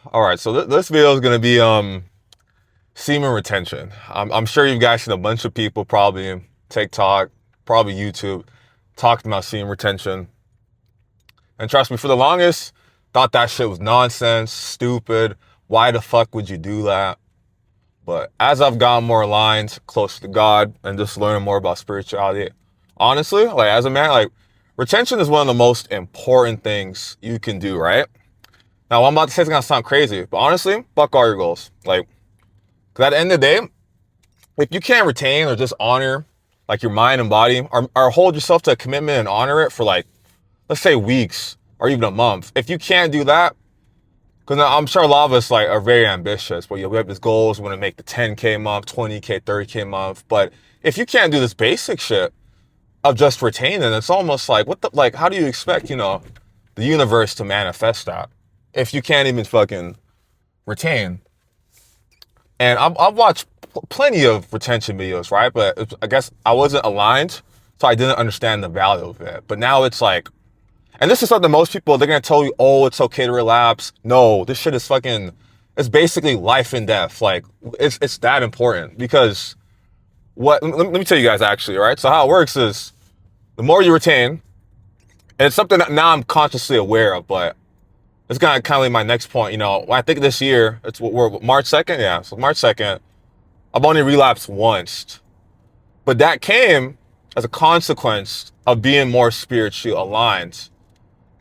All right, so this video is gonna be semen retention. I'm sure you guys seen a bunch of people, probably TikTok, probably YouTube, talking about semen retention. And trust me, for the longest, thought that shit was nonsense, stupid. Why the fuck would you do that? But as I've gotten more aligned, closer to God, and just learning more about spirituality, honestly, like as a man, like retention is one of the most important things you can do, right? Now, what I'm about to say is gonna sound crazy, but honestly, fuck all your goals. Like, because at the end of the day, if you can't retain or just honor like your mind and body, or hold yourself to a commitment and honor it for like, let's say weeks or even a month, if you can't do that, because I'm sure a lot of us like are very ambitious, but we have these goals, we want to make the 10K month, 20K, 30K month. But if you can't do this basic shit of just retaining, it's almost like, like, how do you expect, the universe to manifest that if you can't even fucking retain? And I've watched plenty of retention videos, right? But I guess I wasn't aligned, so I didn't understand the value of it. But now it's like, and this is something most people, they're going to tell you, oh, it's okay to relapse. No, this shit is fucking, it's basically life and death. Like, it's that important because let me tell you guys actually, right? So how it works is the more you retain, and it's something that now I'm consciously aware of, but it's gonna kind of lead my next point. I think this year, we're March 2nd. Yeah, so March 2nd, I've only relapsed once. But that came as a consequence of being more spiritually aligned.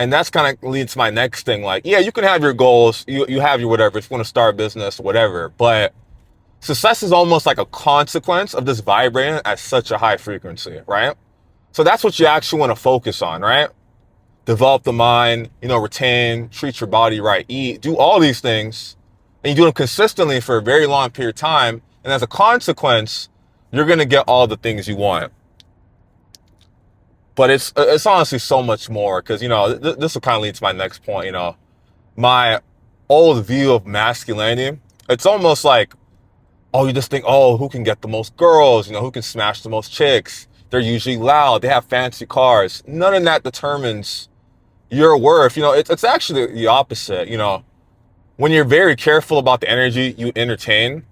And that's kind of leads to my next thing. Like, yeah, you can have your goals, you have your whatever, if you want to start a business, whatever. But success is almost like a consequence of this vibrating at such a high frequency, right? So that's what you actually want to focus on, right? Develop the mind, retain, treat your body right, eat, do all these things. And you do them consistently for a very long period of time. And as a consequence, you're going to get all the things you want. But it's honestly so much more because, this will kind of lead to my next point. My old view of masculinity, it's almost like, oh, you just think, oh, who can get the most girls? Who can smash the most chicks? They're usually loud. They have fancy cars. None of that determines your worth. It's actually the opposite. When you're very careful about the energy you entertain,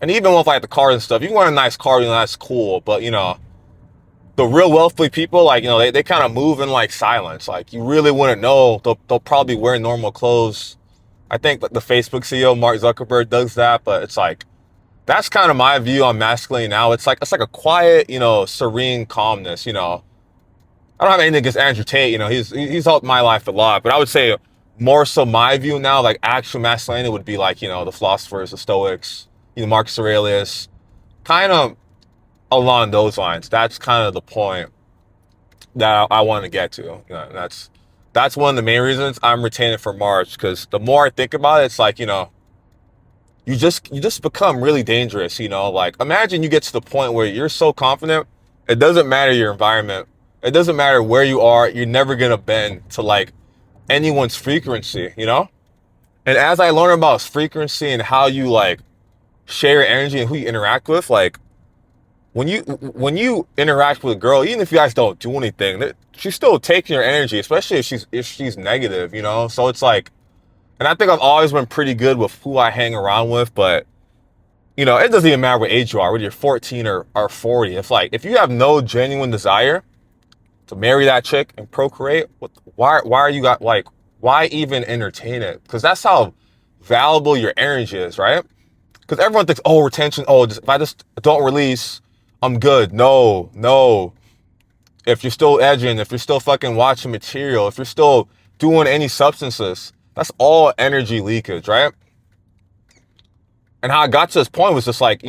and even with like the cars and stuff, you want a nice car, that's cool. But the real wealthy people, like, they kind of move in like silence. Like, you really wouldn't know. They'll probably wear normal clothes. I think the Facebook CEO, Mark Zuckerberg, does that, but it's like, that's kind of my view on masculinity now. It's like a quiet, serene calmness. I don't have anything against Andrew Tate. He's helped my life a lot, but I would say more so my view now, like actual masculinity would be like, the philosophers, the Stoics, Marcus Aurelius, kind of along those lines. That's kind of the point that I want to get to. That's one of the main reasons I'm retaining for March, because the more I think about it, it's like, you just become really dangerous. Like, imagine you get to the point where you're so confident, it doesn't matter your environment, it doesn't matter where you are, you're never gonna bend to like anyone's frequency. And as I learn about frequency and how you like share your energy and who you interact with, like when you interact with a girl, even if you guys don't do anything, she's still taking your energy, especially if she's negative. So it's like, and I think I've always been pretty good with who I hang around with, but it doesn't even matter what age you are, whether you're 14 or 40. It's like, if you have no genuine desire to marry that chick and procreate, why are you got like, why even entertain it? Because that's how valuable your energy is, right? Because everyone thinks, oh, retention, oh, if I just don't release, I'm good. No. If you're still edging, if you're still fucking watching material, if you're still doing any substances, that's all energy leakage, right? And how I got to this point was just like,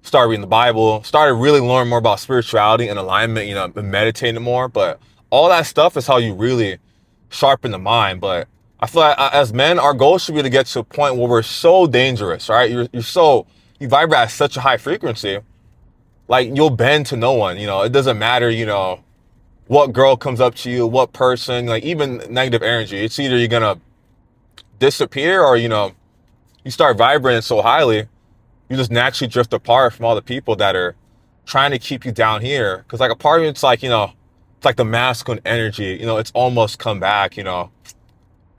started reading the Bible, started really learning more about spirituality and alignment, and meditating more. But all that stuff is how you really sharpen the mind. But I feel like as men, our goal should be to get to a point where we're so dangerous, right? You vibrate at such a high frequency, like you'll bend to no one. It doesn't matter, what girl comes up to you, what person, like even negative energy. It's either you're gonna disappear or, you start vibrating so highly, you just naturally drift apart from all the people that are trying to keep you down here. Because like a part of me, it's like, it's like the masculine energy, it's almost come back.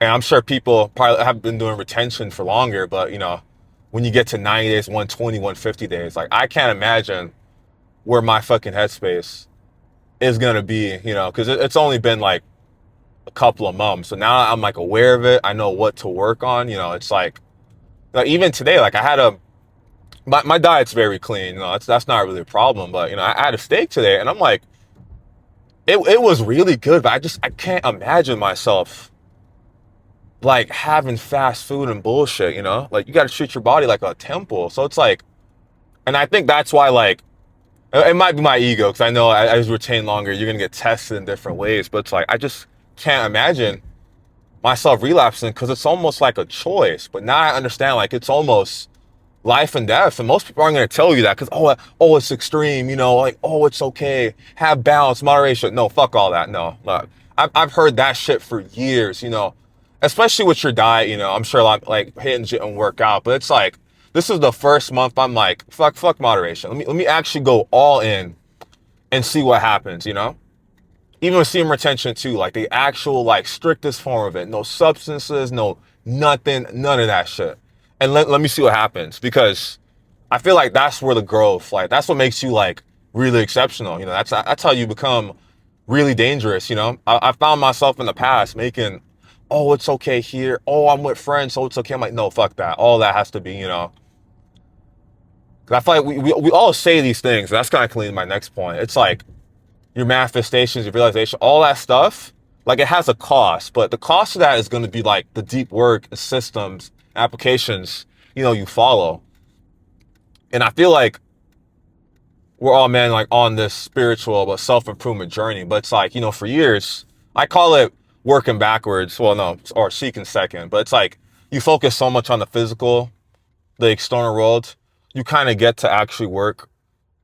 And I'm sure people probably have been doing retention for longer, but you know, when you get to 90 days, 120, 150 days, like I can't imagine where my fucking headspace is gonna be, you know, because it's only been like a couple of months. So now I'm like aware of it. I know what to work on. You know, it's like even today, like I had my diet's very clean. You know, that's not really a problem. But you know, I had a steak today, and I'm like, it was really good. But I can't imagine myself like having fast food and bullshit. You know, like you got to treat your body like a temple. So it's like, and I think that's why like it might be my ego because I know as you retain longer, you're gonna get tested in different ways. But it's like I just can't imagine myself relapsing because it's almost like a choice. But now I understand like it's almost life and death, and most people aren't going to tell you that because oh it's extreme, you know, like oh it's okay, have balance, moderation. No, fuck all that. No, look, I've heard that shit for years, you know, especially with your diet. You know, I'm sure a lot like hitting shit and work out, but it's like this is the first month I'm like fuck moderation. Let me actually go all in and see what happens. You know, even with semen retention too, like the actual like strictest form of it, no substances, no nothing, none of that shit. And let me see what happens because I feel like that's where the growth, like that's what makes you like really exceptional. You know, that's how you become really dangerous. You know, I found myself in the past making, oh, it's okay here. Oh, I'm with friends, so it's okay. I'm like, no, fuck that. All that has to be, you know. 'Cause I feel like we all say these things. And that's kind of clean my next point. It's like your manifestations, your realization, all that stuff, like it has a cost, but the cost of that is going to be like the deep work, systems, applications, you know, you follow. And I feel like we're all, man, like on this spiritual but self-improvement journey. But it's like, you know, for years, I call it working backwards. Well, no, or seeking second. But it's like you focus so much on the physical, the external world, you kind of get to actually work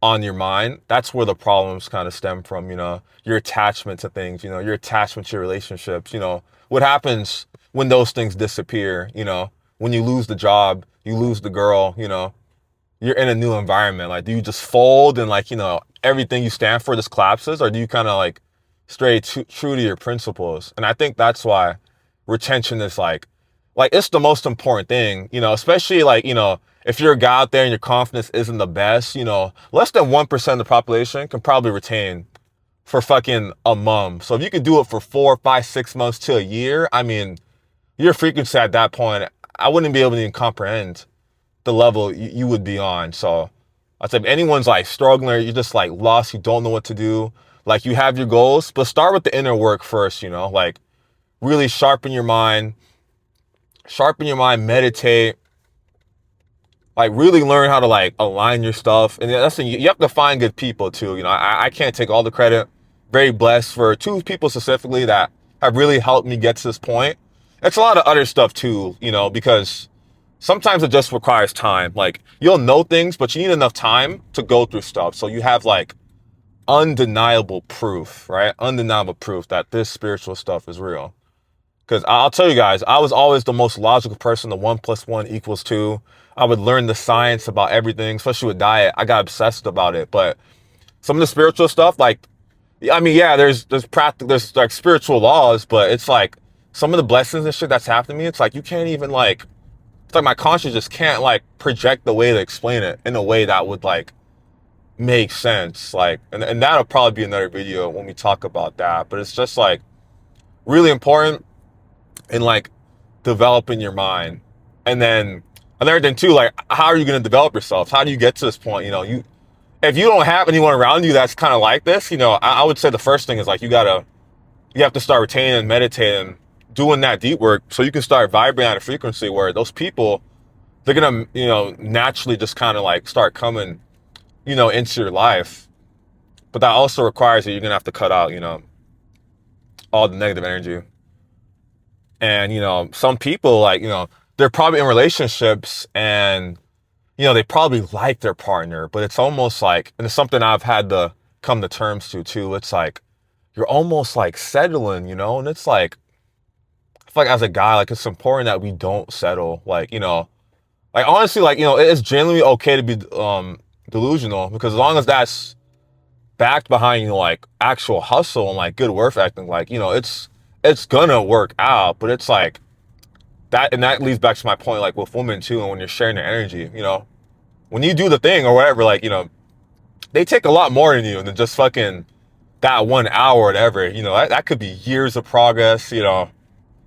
on your mind. That's where the problems kind of stem from, you know, your attachment to things, you know, your attachment to your relationships, you know, what happens when those things disappear, you know, when you lose the job, you lose the girl, you know, you're in a new environment. Like, do you just fold and like, you know, everything you stand for just collapses, or do you kind of like stay true to your principles? And I think that's why retention is like it's the most important thing, you know, especially like, you know, if you're a guy out there and your confidence isn't the best, you know, less than 1% of the population can probably retain for fucking a month. So if you can do it for 4, 5, 6 months to a year, I mean, your frequency at that point, I wouldn't be able to even comprehend the level you would be on. So I'd say if anyone's like struggling or you're just like lost, you don't know what to do, like you have your goals, but start with the inner work first, you know, like really sharpen your mind, meditate, like really learn how to like align your stuff. And that's the, you have to find good people too. You know, I can't take all the credit. Very blessed for 2 people specifically that have really helped me get to this point. It's a lot of other stuff too, you know, because sometimes it just requires time. Like you'll know things, but you need enough time to go through stuff. So you have like undeniable proof, right? Undeniable proof that this spiritual stuff is real. Because I'll tell you guys, I was always the most logical person. The 1 + 1 = 2. I would learn the science about everything, especially with diet. I got obsessed about it. But some of the spiritual stuff, like, I mean, yeah, there's there's like spiritual laws, but it's like some of the blessings and shit that's happened to me. It's like you can't even like, it's like my conscience just can't like project the way to explain it in a way that would like make sense. Like, and that'll probably be another video when we talk about that. But it's just like really important in like developing your mind. And then another thing too, like how are you going to develop yourself? How do you get to this point? You know, if you don't have anyone around you that's kind of like this, you know, I would say the first thing is like you have to start retaining, meditating, doing that deep work so you can start vibrating at a frequency where those people, they're gonna, you know, naturally just kind of like start coming, you know, into your life. But that also requires that you're gonna have to cut out, you know, all the negative energy. And, you know, some people, like, you know, they're probably in relationships and, you know, they probably like their partner, but it's almost like, and it's something I've had to come to terms to too. It's like, you're almost like settling, you know, and it's like, I feel like as a guy, like it's important that we don't settle. Like, you know, like honestly, like, you know, it's genuinely okay to be delusional, because as long as that's backed behind, you know, like actual hustle and like good work ethic, like, you know, it's gonna work out. But it's like that leads back to my point, like with women too, and when you're sharing their energy, you know, when you do the thing or whatever, like, you know, they take a lot more than you than just fucking that 1 hour or whatever. You know, that could be years of progress, you know.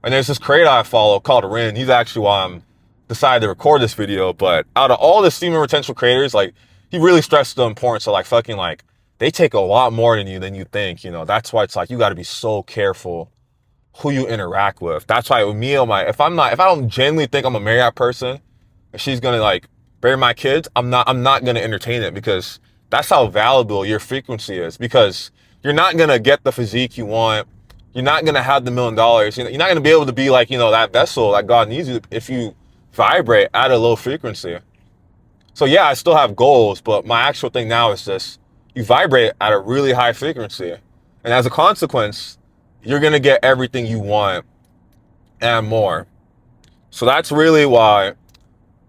And there's this creator I follow called Rin. He's actually why I'm decided to record this video. But out of all the semen retention creators, like, he really stressed the importance of like fucking like, they take a lot more than you think, you know. That's why it's like, you got to be so careful who you interact with. That's why with me, if I don't genuinely think I'm a married person, and she's gonna like bury my kids, I'm not gonna entertain it, because that's how valuable your frequency is. Because you're not gonna get the physique you want. You're not gonna have the $1 million. You're not gonna be able to be like, you know, that vessel that God needs you if you vibrate at a low frequency. So yeah, I still have goals, but my actual thing now is just, you vibrate at a really high frequency. And as a consequence, you're going to get everything you want and more. So that's really why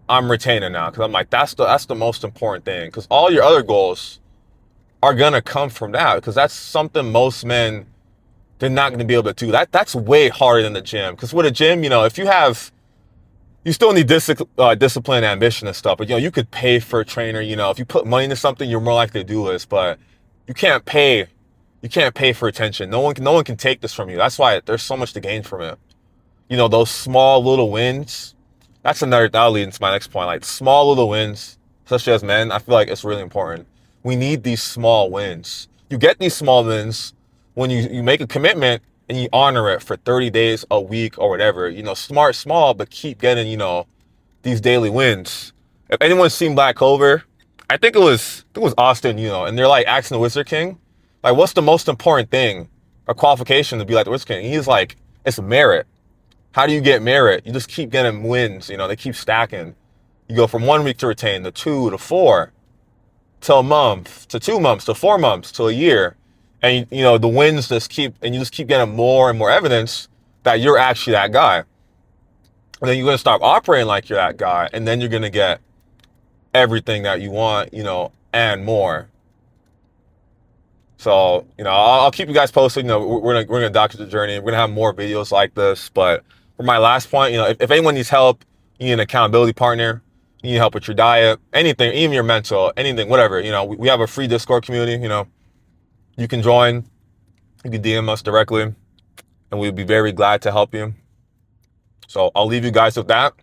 I'm retaining now. Because I'm like, that's the most important thing. Because all your other goals are going to come from that. Because that's something most men, they're not going to be able to do. That's way harder than the gym. Because with a gym, you know, if you still need discipline and ambition and stuff. But, you know, you could pay for a trainer. You know, if you put money into something, you're more likely to do this. But you can't pay for attention. No one can take this from you. That's why there's so much to gain from it. You know, those small little wins. That'll lead into my next point. Like, small little wins, especially as men, I feel like it's really important. We need these small wins. You get these small wins when you make a commitment and you honor it for 30 days, a week, or whatever. You know, small, but keep getting, you know, these daily wins. If anyone's seen Black Clover, I think it was Austin, you know, and they're like asking the Wizard King, like, what's the most important thing or qualification to be like the Wizard King? And he's like, it's merit. How do you get merit? You just keep getting wins, you know, they keep stacking. You go from 1 week to retain to 2 to 4 to a month to 2 months to 4 months to a year. And, you know, the wins just keep getting more and more evidence that you're actually that guy. And then you're going to start operating like you're that guy. And then you're going to get everything that you want, you know, and more. So, you know, I'll keep you guys posted. You know, we're gonna document the journey. We're gonna have more videos like this. But for my last point, you know, if anyone needs help, you need an accountability partner, you need help with your diet, anything, even your mental, anything, whatever. You know, we have a free Discord community. You know, you can join. You can DM us directly, and we'd be very glad to help you. So I'll leave you guys with that.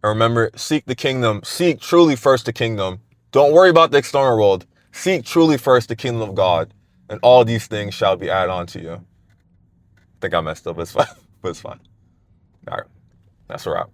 And remember, seek the kingdom. Seek truly first the kingdom. Don't worry about the external world. Seek truly first the kingdom of God, and all these things shall be added on to you. I think I messed up, but it's fine. But it's fine. All right. That's a wrap.